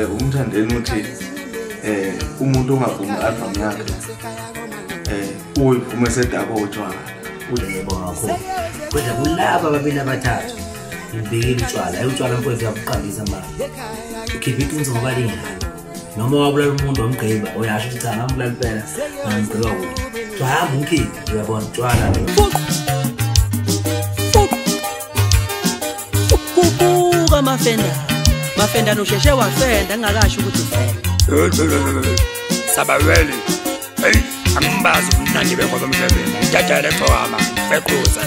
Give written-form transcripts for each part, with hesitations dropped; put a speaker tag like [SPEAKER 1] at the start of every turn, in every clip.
[SPEAKER 1] Umthandeni uthi umuntu ongavumi album yakhe uyivume sedako utshwala.
[SPEAKER 2] Uyibona kakhulu. Kodwa kulaba ababili abathathu ngibhekile utshwala, utshwala mfowethu uyabuqambisa manje. Ukhipha iqiniso ngoba lingani. Noma wabulala umuntu wamgqiba uyasho ukuthi cha ngambulala impela ngamgqiba ukuthi hamba unkhiphe uyabona utshwala.
[SPEAKER 3] Kubuka Mafenda nosheshe wafenda ngakasho ukuthi ufenda.
[SPEAKER 4] Sabaweli. Hey, ambazi umnandi bengoba umsebenzi. Uthathele xhwama, fequza.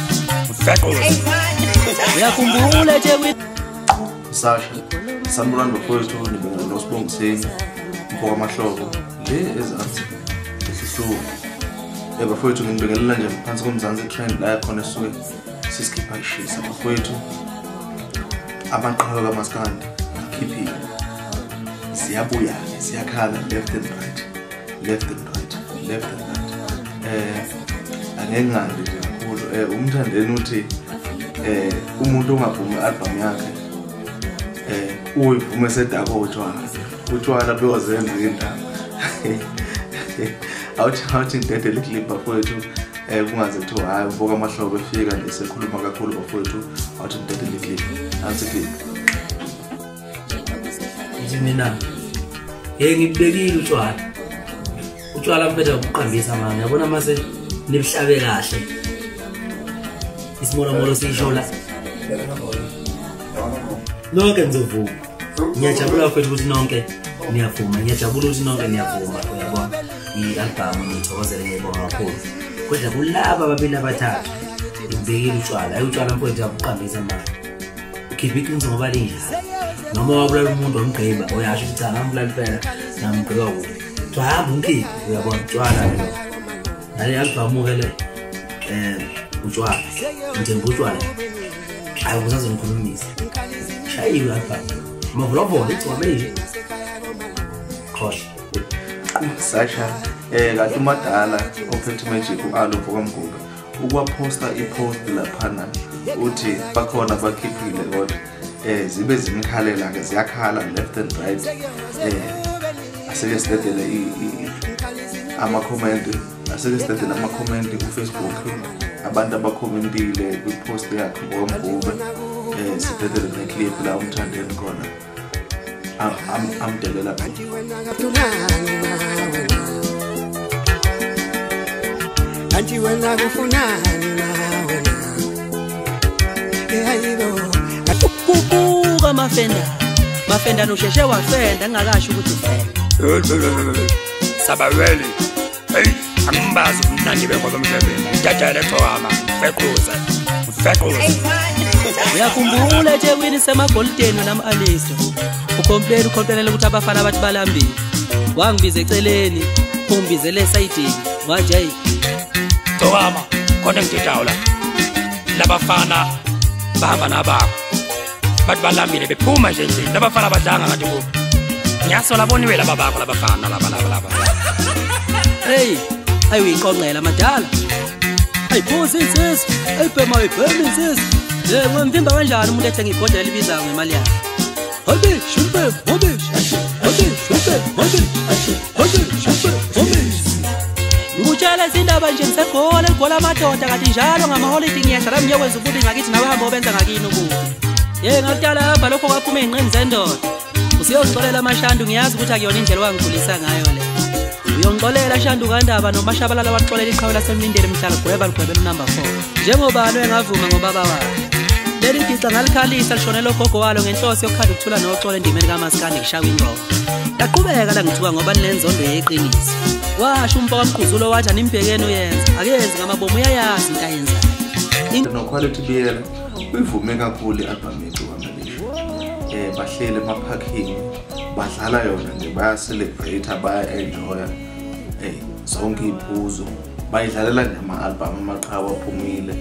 [SPEAKER 3] Uyakhumbula nje
[SPEAKER 1] Sasha, sanibulani bafowethu nibonga noSibongiseni mfoko amahlobo le ezansi esihluku. Bafowethu ngibingelela nje phansi komzansi trend la khona esuke sisikhipha ishisa bafowethu. Amaqhawe kaMaskandi khiphile. Siyabuya, siyakhala left and right. Angengandi nje kakhulu. Umthandeni uthi umuntu ongavumi album yakhe uyivume sedako utshwala beyozenza indaba. Awuthi ngidedele clip bafowethu kungaze kuthiwa hayi mfoko amahlobo efika nje sekhuluma kakhulu bafowethu. Awuthi ngidedele clip nansi clip.
[SPEAKER 2] Mina ngibekile utshwala mpetha ukuqambisa manje yabona mase nibihlabe kahle isimolo siyishola nonke ngizovuma ngiyajabula futhi ukuthi nonke niyavuma ngiyajabula ukuthi nonke niyavuma uyabona i-album ngithokozele ngiyibonga kakhulu kodwa kulaba ababili abathathu ngibekile utshwala mfowethu ukuqambisa manje ukhipha iqiniso ngoba linjani noma wabulala umuntu wamgqiba uyasho ukuthi cha ngambulala impela ngamgqiba ukuthi hamba unkhiphe uyabona utshwala lo nale album ke le utshwala ngithemba utshwala hayi uzazongikhulumisa shayiwe album mavulavola ithi wabele khosh
[SPEAKER 1] Sasha kanti umadala ophethe magic uAlo Mfokamguga ukwaposta ipost laphana uthi bakhona bakhiphile kodwa zibe zimkhalela ke ziyakhala left and right. Aseke sidedele ama-comment ku Facebook abantu abakhomentile kwi-post yakhe ngoMguga sidedele neclip la umthandeni khona amdelela
[SPEAKER 5] anti wena kufunani nawe
[SPEAKER 3] kubuka Mafenda nosheshe wafenda ngakasho ukuthi ufenda.
[SPEAKER 4] Sabaweli. Hey, ambazi umnandi bengoba umsebenzi. Uthathele xhwama, fequza.
[SPEAKER 3] Uyakhumbula nje wini semagolden nama-Alisto ukhomplela ukuthi abafana abathi balambile wangibiza eceleni ungibizele esayidini waje
[SPEAKER 4] xhwama khona ngididawula labafana bahamba nababo bathi balambile bephuma nje labafana badanga ngathi bo ngiyasola boniwe laba bakho labafana laba
[SPEAKER 3] hey ayiqonqela madala ayiphuza insizwe ayibhema insizwe ngimvimba kanjani umuntu ethenga ibhodlela libiza ngemali yakhe ngikutshela izindaba nje ngisegola amadoda kanti njalo ngamaholide ngiyehla la ngiyokwenza ukuthi ngakithi nawe hamba obenza ngakini ukubi ngakudala hamba lokho kwaphuma ey'nqeni zendoda usiyongixolela amashandu ngiyazi ukuthi akuyona indlela wangikhulisa ngayo le uyongixolela shandu kandaba nomashabalala waxolela iqhawe lasemlindeni mhlala ligwebela unumber 4 njengobani engavuma ngobaba wakhe leli gica ngalikhalisa lishonela ogogo walo ngenhloso yokukhanda ukuthula noxolo endimeni kaMaskandi ngishawa ingqondo laqhubeka la ngithuka ngoba linenzondo yeqiniso washo uMfokamquzulo wathi animbhekeni uyenza akenzi ngamabomu uyayazi into ayenzayo
[SPEAKER 1] no quality biyela uyivume kakhulu i-album yethu kaMalisha bahlele emaparking badlala yona nje baya-celebrate baya-enjoya zonke iy'phuzo bayidlalela nama-album amaqhawe aphumile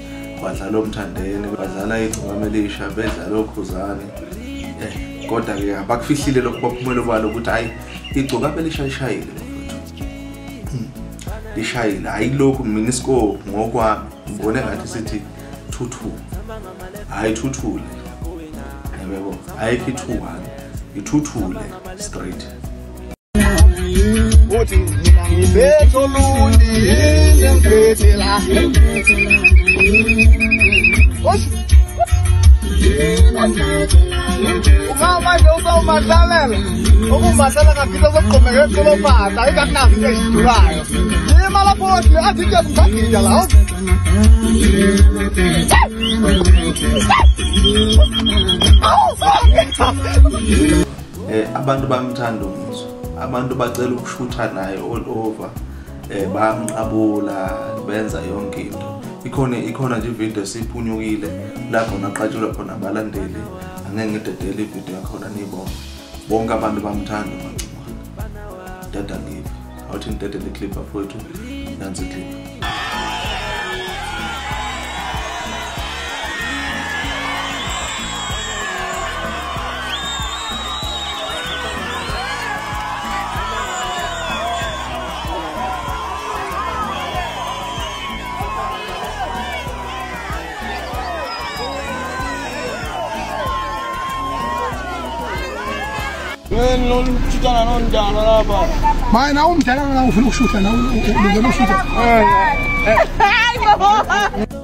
[SPEAKER 1] badlala umthandeni badlala iCukaMelisha bedlala oKhuzani kodwa-ke abakufihlile lokhu baphumele balo ukuthi hayi iCukaMelisha ishayile lishayile hayi lokhu mina isikole ngokwami ngibone ngathi sithi 2-2 hayi 2-2 yebo hayi 2-1 ithuthule straight.
[SPEAKER 6] Umama nje uzawumadlalela ukumadlala ngaphinda zokuqhomeka ekolopata ayikakunazi into ezidurayo yima lapho othi athi ke ngagida lawo
[SPEAKER 1] Abantu bamthanda uMuso, abantu bacela ukushutha naye all over, bamqabula benza yonke into. Ikhona nje ivideo esiphunyukile lapho naqatshulwa khona abalandeli, angeke ngidedele ivideo yakhona niyibone. Bonke abantu bamthanda uMancumane. Dada ngibe awuthi ngidedele iclip afowethu, nansi iclip.
[SPEAKER 6] Nolutshutana nondala lapha. Manje nawe umdala ngala ufuna ukushutha nawe ungena ushutha. Hayi baba.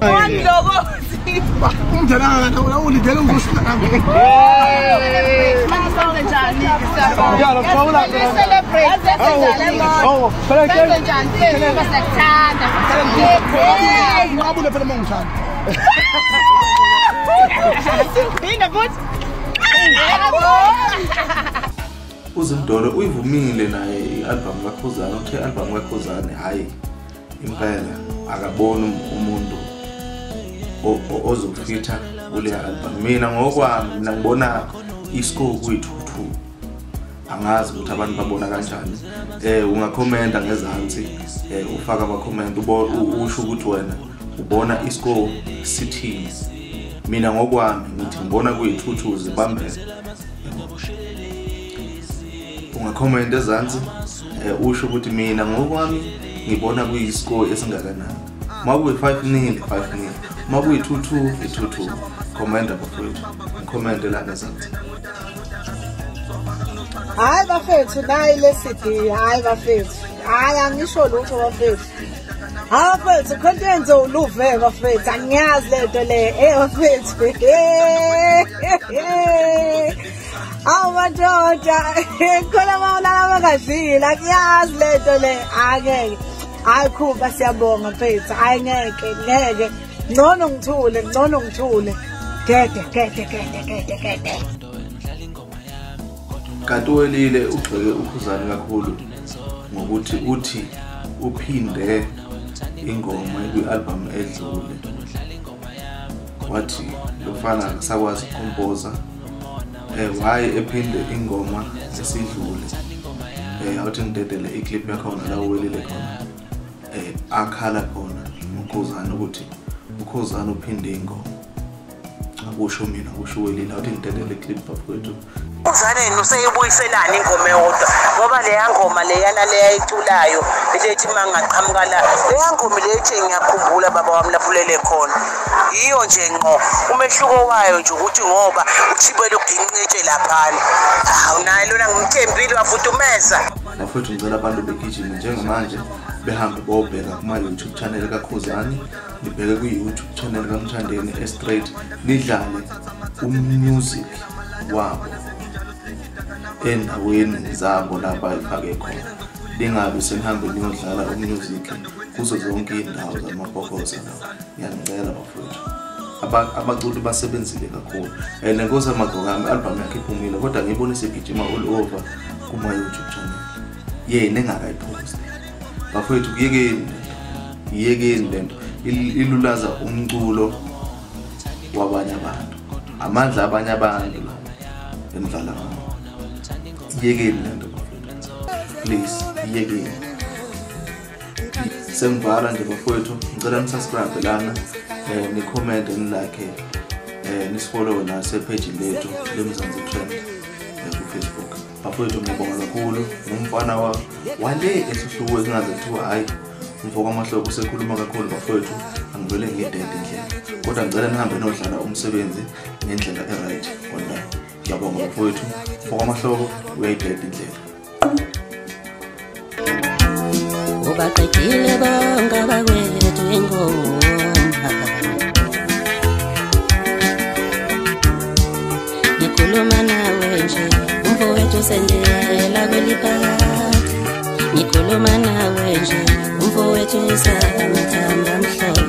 [SPEAKER 6] Wandokozi. Umdala ngala nawe ulidela ukushutha nawe. Manje njani siyabonga. Ya lokho celebrate njani. Oh, celebrate njani. Sekuthanda. Hey, ngabule phela mangithanda. Siphinda futhi.
[SPEAKER 1] uZimdolo uyivumile naye i-album kaKhuzani, uthe i-album kaKhuzani hayi impela akabona umuntu ozofitha kule album. Mina ngokwami mina ngibona iscore kuyithuthu, angazi ukuthi abantu babona kanjani. Ungakhomenta ngezansi, ufaka ama-comment usho ukuthi wena ubona iscore sithini. Mina ngokwami ngithi ngibona kuyithuthu zibambele. Ungakhomenta ezansi usho ukuthi mina ngokwami ngibona kuyiscore esingakanani. Makuyi 5-0 5-0, makuyi 2-2 2-2. Comment bafethu, comment la ngezansi.
[SPEAKER 7] Hayi bafethu nayi lesidi, hayi bafethu, hayi angisho lutho bafethu. Hayi bafethu content uluve bafethu, angiyazi lento le bafethu. Awu madoda khona mawulala bangazila kuyazi lento le angeke. Hayi khuba siyabonga mfethu, hayi ngeke ngcono ngithule gede.
[SPEAKER 1] Kanti welile ugxeke uKhuzani kakhulu ngokuthi uthi uphinde ingoma kwi-album edlule, wathi lofana akasakwazi ukukompoza. Why ephinde ingoma esidlule, awuthi ngidedele iclip yakhona la uwelile khona, akhala khona uKhuzani ukuthi uKhuzani uphinde ingoma. Akusho mina, kusho welile, awuthi ngidedele iclip bafowethu.
[SPEAKER 8] Uzane useyibuyiselana ingoma eyodwa ngoba leya ngoma leyana leyayiculayo lethi mangaqhamuka la leya ngoma lethi ngiyakhumbula baba wami lapulele khona iyo nje ngqo umehluko wayo nje ukuthi ngoba uthibele uginqice laphana awunayo lona ngimthembile wafuthumeza.
[SPEAKER 1] Bafowethu ngicela abantu begijime njengamanje behambe bobheka kuma YouTube channel kaKhuzani, nibheke ku YouTube channel kaMthandeni Straight, nidlale umusic wabo endaweni zabo lapha ifake khona. Lingabe senihambe niyodlala umusic kuzo zonke indawo zamabhokoza. Ngiyacela bafowethu, abaculi basebenzile kakhulu. Nenkosi yaMagokama album yakhe iphumile kodwa ngiyibona segijima all over kuma YouTube channel. Yena engakayiphosti. Bafowethu yekeni lento ilulaza umculo wabanye abantu, amandla abanye abantu emdlala ngabo. Yekeni lento bafowethu, please yekeni. Sengivala nje bafowethu, ngicela nisubscribe lana, ni comment ni like, ni follow na page lethu leMzansi Trend ku Facebook. Bafowethu ngiyabonga kakhulu, ngumfana wale esihluko esingaze kuthiwa hayi umfoka amahloko usekhuluma kakhulu bafowethu, angivele ngidede indlela. Kodwa ngicela nihambe nodlala umsebenzi ngendlela right online. Ngiyabonga mfowethu. Okwamahloko uyayideda indlela.
[SPEAKER 9] Ubaqedile bonke abakwethu ingoma. Ngikhuluma nawe nje umfowethu sendela kweliphakathi. Ngikhuluma nawe nje umfowethu usamathamba amhlophe.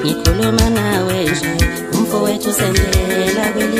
[SPEAKER 9] Ngikhuluma nawe nje umfowethu sendela kweliphakathi.